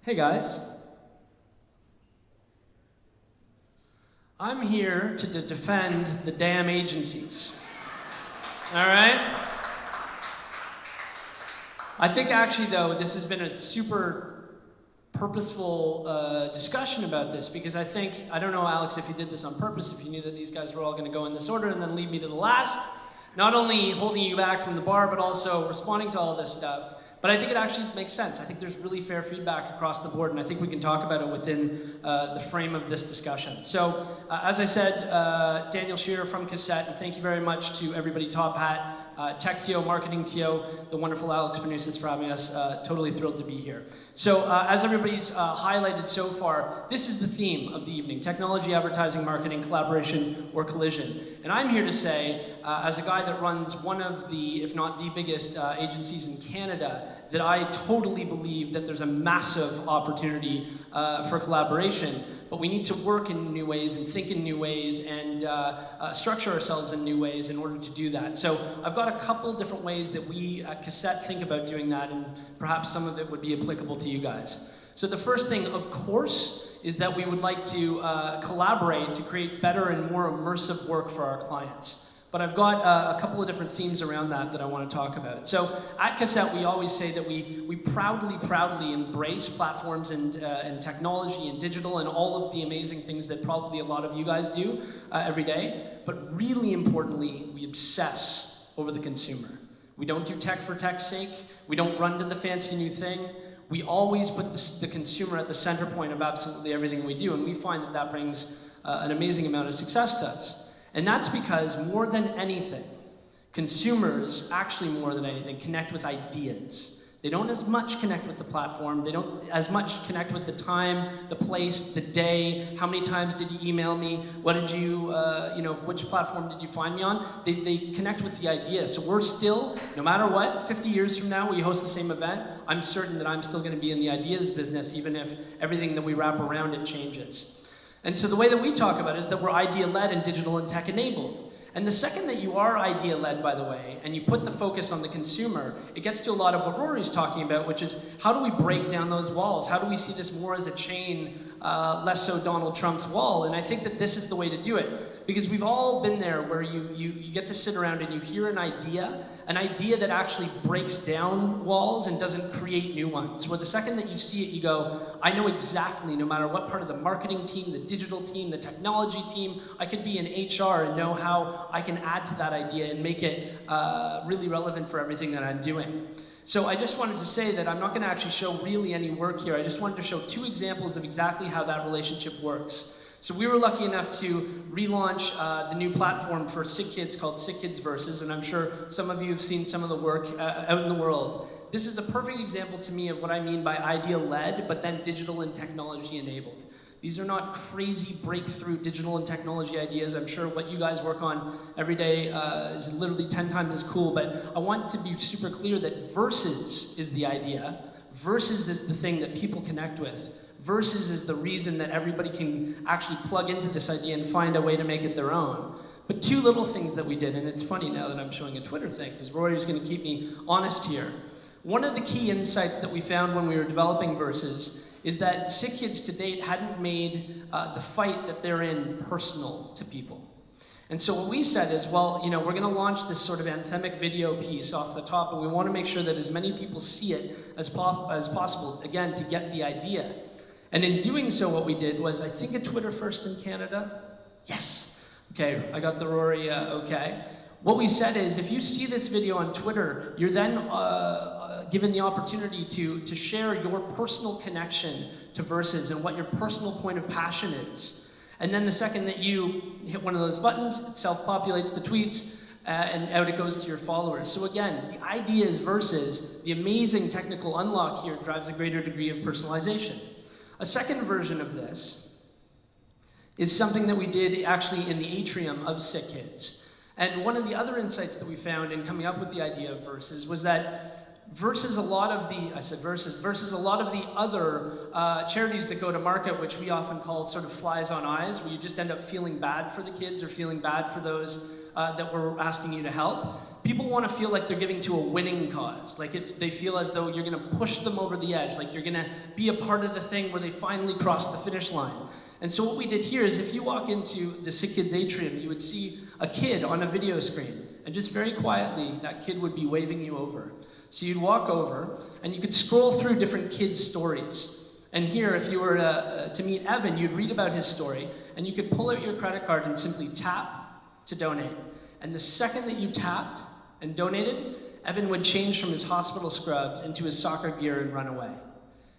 Hey guys. I'm here to defend the damn agencies. All right? I think actually though, this has been a super purposeful discussion about this, because I don't know, Alex, if you did this on purpose, if you knew that these guys were all going to go in this order and then leave me to the last, not only holding you back from the bar, but also responding to all this stuff. But I think it actually makes sense. I think there's really fair feedback across the board, and I think we can talk about it within the frame of this discussion. So, as I said, Daniel Shearer from Cossette, and thank you very much to everybody, Top Hat, TechTO, MarketingTO, the wonderful Alex Panusis for having us. Totally thrilled to be here. So, as everybody's highlighted so far, this is the theme of the evening: technology, advertising, marketing, collaboration, or collision. And I'm here to say, as a guy that runs one of the, if not the biggest agencies in Canada, that I totally believe that there's a massive opportunity for collaboration, but we need to work in new ways and think in new ways and structure ourselves in new ways in order to do that. So I've got a couple different ways that we at Cossette think about doing that, and perhaps some of it would be applicable to you guys. So the first thing, of course, is that we would like to collaborate to create better and more immersive work for our clients. But I've got a couple of different themes around that I want to talk about. So at Cossette, we always say that we proudly embrace platforms and technology and digital and all of the amazing things that probably a lot of you guys do every day. But really importantly, we obsess over the consumer. We don't do tech for tech's sake. We don't run to the fancy new thing. We always put the consumer at the center point of absolutely everything we do, and we find that brings an amazing amount of success to us. And that's because, more than anything, consumers, actually more than anything, connect with ideas. They don't as much connect with the platform. They don't as much connect with the time, the place, the day. How many times did you email me? What did you, which platform did you find me on? They connect with the idea. So we're still, no matter what, 50 years from now, we host the same event, I'm certain that I'm still going to be in the ideas business, even if everything that we wrap around it changes. And so the way that we talk about it is that we're idea-led and digital and tech-enabled. And the second that you are idea-led, by the way, and you put the focus on the consumer, it gets to a lot of what Rory's talking about, which is how do we break down those walls? How do we see this more as a chain, less so Donald Trump's wall? And I think that this is the way to do it. Because we've all been there where you get to sit around and you hear an idea that actually breaks down walls and doesn't create new ones. Where the second that you see it, you go, I know exactly, no matter what part of the marketing team, the digital team, the technology team, I could be in HR and know how I can add to that idea and make it really relevant for everything that I'm doing. So I just wanted to say that I'm not going to actually show really any work here. I just wanted to show two examples of exactly how that relationship works. So we were lucky enough to relaunch the new platform for Sick Kids called Sick Kids Versus, and I'm sure some of you have seen some of the work out in the world. This is a perfect example to me of what I mean by idea-led, but then digital and technology-enabled. These are not crazy breakthrough digital and technology ideas. I'm sure what you guys work on every day is literally 10 times as cool, but I want to be super clear that Versus is the idea. Versus is the thing that people connect with. Versus is the reason that everybody can actually plug into this idea and find a way to make it their own. But two little things that we did, and it's funny now that I'm showing a Twitter thing, because Rory's going to keep me honest here. One of the key insights that we found when we were developing Versus is that Sick Kids to date hadn't made the fight that they're in personal to people. And so what we said is, well, we're going to launch this sort of anthemic video piece off the top, and we want to make sure that as many people see it as possible, again, to get the idea. And in doing so, what we did was, I think a Twitter first in Canada. Yes. Okay, I got the Rory, okay. What we said is, if you see this video on Twitter, you're then given the opportunity to share your personal connection to Versus and what your personal point of passion is. And then the second that you hit one of those buttons, it self-populates the tweets, and out it goes to your followers. So again, the idea is Versus. The amazing technical unlock here drives a greater degree of personalization. A second version of this is something that we did actually in the atrium of Sick Kids. And one of the other insights that we found in coming up with the idea of Versus was that versus a lot of the, I said versus a lot of the other charities that go to market, which we often call sort of flies on eyes, where you just end up feeling bad for the kids or feeling bad for those that we're asking you to help. People want to feel like they're giving to a winning cause. Like they feel as though you're going to push them over the edge, like you're going to be a part of the thing where they finally cross the finish line. And so what we did here is if you walk into the Sick Kids Atrium, you would see a kid on a video screen. And just very quietly, that kid would be waving you over. So you'd walk over, and you could scroll through different kids' stories. And here, if you were to meet Evan, you'd read about his story, and you could pull out your credit card and simply tap to donate. And the second that you tapped and donated, Evan would change from his hospital scrubs into his soccer gear and run away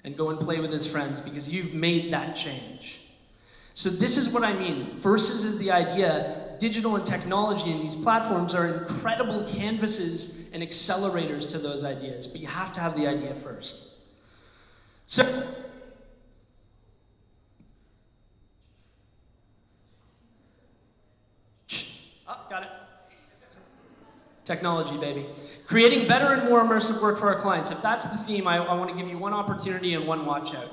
and go and play with his friends because you've made that change. So this is what I mean. Versus is the idea, digital and technology and these platforms are incredible canvases and accelerators to those ideas, but you have to have the idea first. So, got it. Technology, baby. Creating better and more immersive work for our clients. If that's the theme, I want to give you one opportunity and one watch out.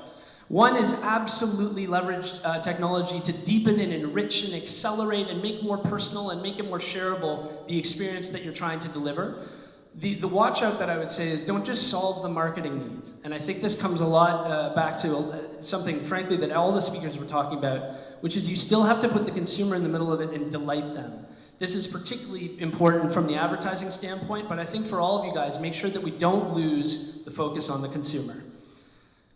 One is absolutely leverage technology to deepen and enrich and accelerate and make more personal and make it more shareable the experience that you're trying to deliver. The watch out that I would say is don't just solve the marketing need. And I think this comes a lot back to something, frankly, that all the speakers were talking about, which is you still have to put the consumer in the middle of it and delight them. This is particularly important from the advertising standpoint, but I think for all of you guys, make sure that we don't lose the focus on the consumer.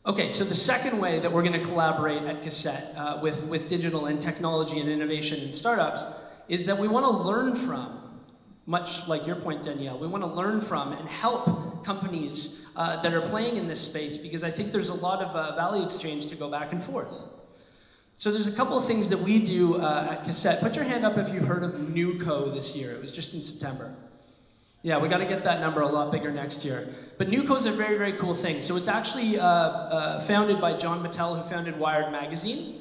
Okay, so the second way that we're going to collaborate at Cossette with digital and technology and innovation and startups is that we want to learn from, much like your point, Danielle, we want to learn from and help companies that are playing in this space because I think there's a lot of value exchange to go back and forth. So there's a couple of things that we do at Cossette. Put your hand up if you heard of NewCo this year. It was just in September. Yeah, we got to get that number a lot bigger next year. But NewCo is a very, very cool thing. So it's actually founded by John Mattel, who founded Wired Magazine.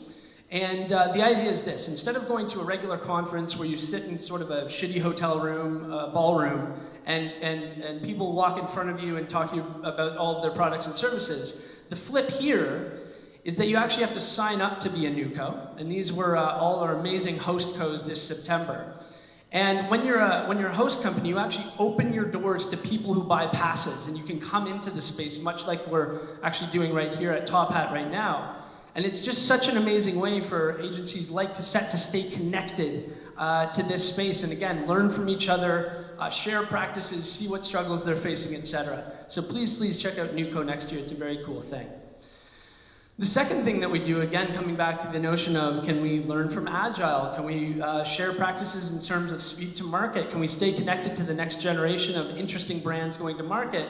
And the idea is this. Instead of going to a regular conference where you sit in sort of a shitty hotel room, ballroom, and people walk in front of you and talk to you about all of their products and services, the flip here is that you actually have to sign up to be a NewCo. And these were all our amazing host co's this September. And when you're a host company, you actually open your doors to people who buy passes, and you can come into the space, much like we're actually doing right here at Top Hat right now. And it's just such an amazing way for agencies like Cossette to stay connected to this space, and again, learn from each other, share practices, see what struggles they're facing, etc. So please check out NewCo next year. It's a very cool thing. The second thing that we do, again, coming back to the notion of can we learn from Agile? Can we share practices in terms of speed to market? Can we stay connected to the next generation of interesting brands going to market?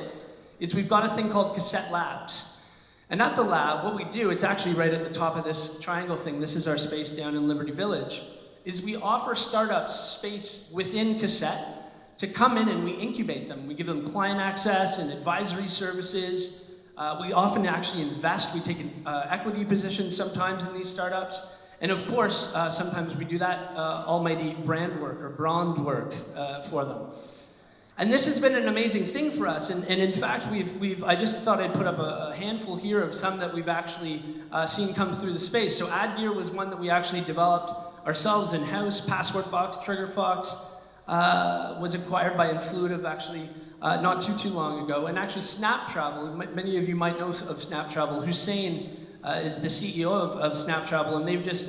Is we've got a thing called Cossette Labs. And at the lab, what we do, it's actually right at the top of this triangle thing, this is our space down in Liberty Village, is we offer startups space within Cossette to come in and we incubate them. We give them client access and advisory services. We often actually invest. We take equity positions sometimes in these startups. And of course, sometimes we do that almighty brand work or brand work for them. And this has been an amazing thing for us. And in fact, I just thought I'd put up a handful here of some that we've actually seen come through the space. So AdGear was one that we actually developed ourselves in-house. Passwordbox, TriggerFox was acquired by Influitive actually not too long ago. And actually Snap Travel, many of you might know of Snap Travel. Hussein is the CEO of Snap Travel, and they've just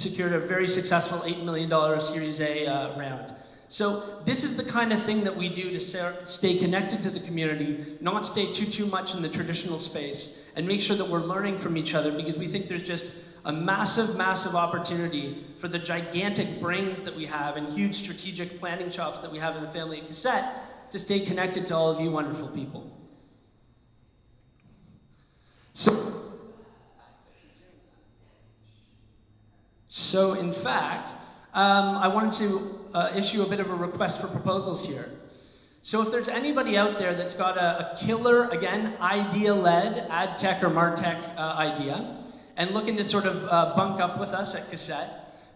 secured a very successful $8 million Series A round. So this is the kind of thing that we do to stay connected to the community, not stay too much in the traditional space, and make sure that we're learning from each other, because we think there's just a massive opportunity for the gigantic brains that we have and huge strategic planning chops that we have in the family at Cossette to stay connected to all of you wonderful people. So in fact, I wanted to issue a bit of a request for proposals here. So if there's anybody out there that's got a killer, again, idea-led ad tech or martech idea, and looking to sort of bunk up with us at Cossette,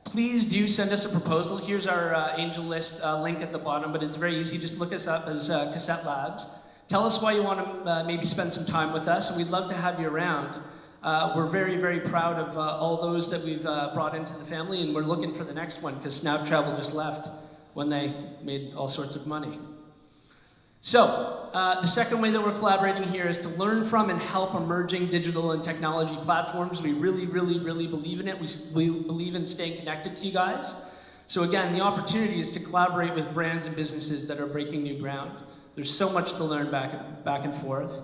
please do send us a proposal. Here's our angel list link at the bottom, but it's very easy. Just look us up as Cossette Labs. Tell us why you want to maybe spend some time with us, and we'd love to have you around. We're very, very proud of all those that we've brought into the family, and we're looking for the next one, because Snap Travel just left when they made all sorts of money. So, the second way that we're collaborating here is to learn from and help emerging digital and technology platforms. We really, really, really believe in it. We believe in staying connected to you guys. So again, the opportunity is to collaborate with brands and businesses that are breaking new ground. There's so much to learn back and forth.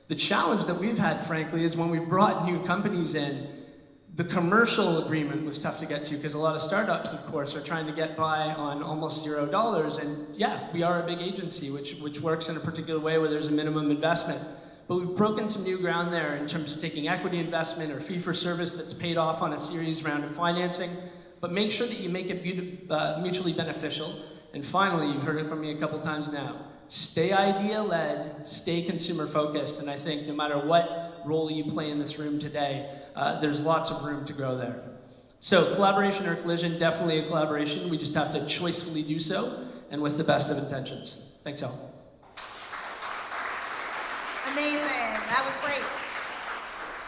The challenge that we've had, frankly, is when we've brought new companies in, the commercial agreement was tough to get to, because a lot of startups, of course, are trying to get by on almost $0. And yeah, we are a big agency, which works in a particular way where there's a minimum investment. But we've broken some new ground there in terms of taking equity investment or fee for service that's paid off on a series round of financing. But make sure that you make it mutually beneficial. And finally, you've heard it from me a couple times now, stay idea-led, stay consumer-focused, and I think no matter what role you play in this room today, there's lots of room to grow there. So collaboration or collision, definitely a collaboration. We just have to choicefully do so, and with the best of intentions. Thanks, all. Amazing, that was great.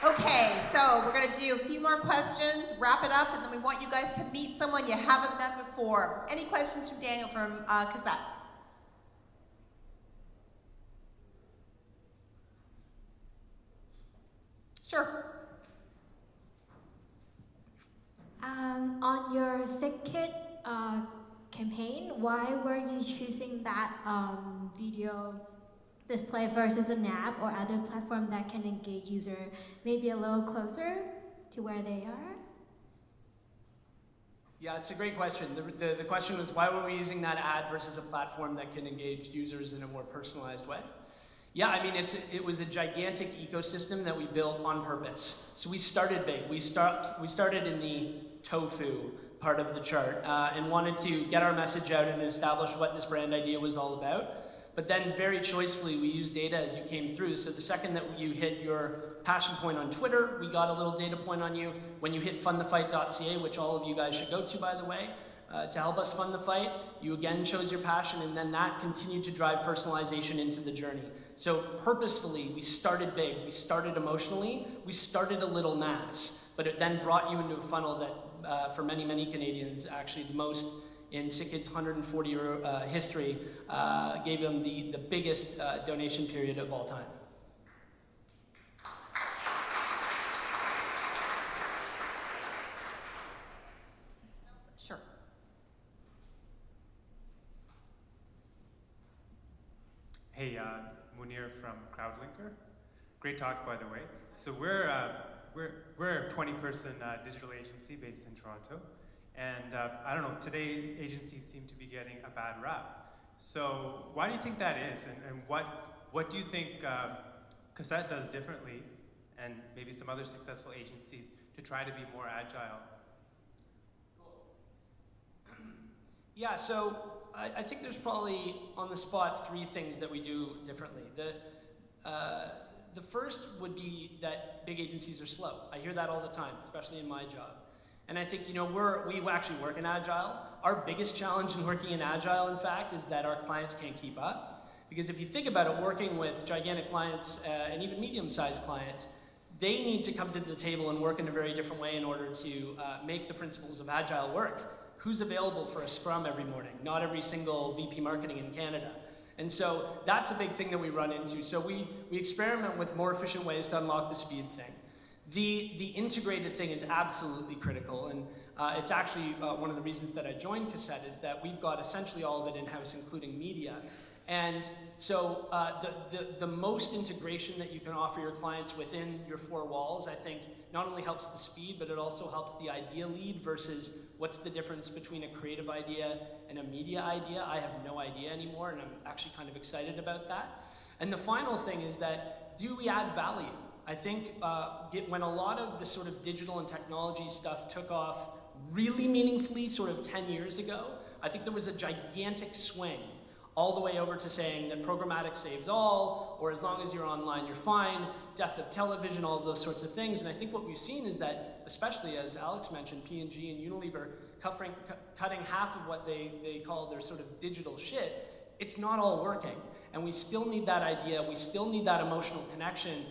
Okay, so we're gonna do a few more questions, wrap it up, and then we want you guys to meet someone you haven't met before. Any questions from Daniel from Cossette? Sure. On your Sick Kit campaign, why were you choosing that video display versus an app or other platform that can engage user maybe a little closer to where they are? Yeah, it's a great question. The question was, why were we using that ad versus a platform that can engage users in a more personalized way? Yeah, I mean, it was a gigantic ecosystem that we built on purpose. So we started big. We started in the tofu part of the chart and wanted to get our message out and establish what this brand idea was all about. But then very choicefully, we used data as you came through. So the second that you hit your passion point on Twitter, we got a little data point on you. When you hit fundthefight.ca, which all of you guys should go to, by the way, to help us fund the fight, you again chose your passion, and then that continued to drive personalization into the journey. So purposefully, we started big, we started emotionally, we started a little mass, but it then brought you into a funnel that, for many, many Canadians, actually the most in Sick Kit's 140-year history, gave them the biggest donation period of all time. Sure. Hey, Munir from Crowdlinker. Great talk, by the way. So we're a 20-person digital agency based in Toronto. And I don't know, today agencies seem to be getting a bad rap. So why do you think that is? And what do you think Cossette does differently, and maybe some other successful agencies, to try to be more agile? Cool. Yeah, so I think there's probably on the spot 3 things that we do differently. The first would be that big agencies are slow. I hear that all the time, especially in my job. And I think, you know, we actually work in Agile. Our biggest challenge in working in Agile, in fact, is that our clients can't keep up. Because if you think about it, working with gigantic clients and even medium-sized clients, they need to come to the table and work in a very different way in order to make the principles of Agile work. Who's available for a Scrum every morning? Not every single VP marketing in Canada. And so that's a big thing that we run into. So we experiment with more efficient ways to unlock the speed thing. The integrated thing is absolutely critical, and it's actually one of the reasons that I joined Cossette is that we've got essentially all of it in-house, including media. And so the most integration that you can offer your clients within your 4 walls, I think, not only helps the speed, but it also helps the idea lead versus what's the difference between a creative idea and a media idea. I have no idea anymore, and I'm actually kind of excited about that. And the final thing is that, do we add value? I think when a lot of the sort of digital and technology stuff took off really meaningfully sort of 10 years ago, I think there was a gigantic swing all the way over to saying that programmatic saves all, or as long as you're online, you're fine, death of television, all of those sorts of things. And I think what we've seen is that, especially as Alex mentioned, P&G and Unilever cutting half of what they call their sort of digital shit, it's not all working. And we still need that idea, we still need that emotional connection,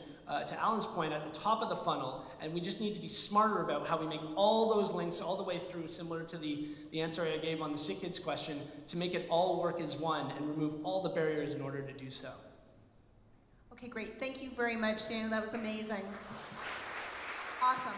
to Alan's point, at the top of the funnel, and we just need to be smarter about how we make all those links all the way through, similar to the answer I gave on the Sick Kids question, to make it all work as one and remove all the barriers in order to do so. Okay, great. Thank you very much, Daniel. That was amazing. Awesome.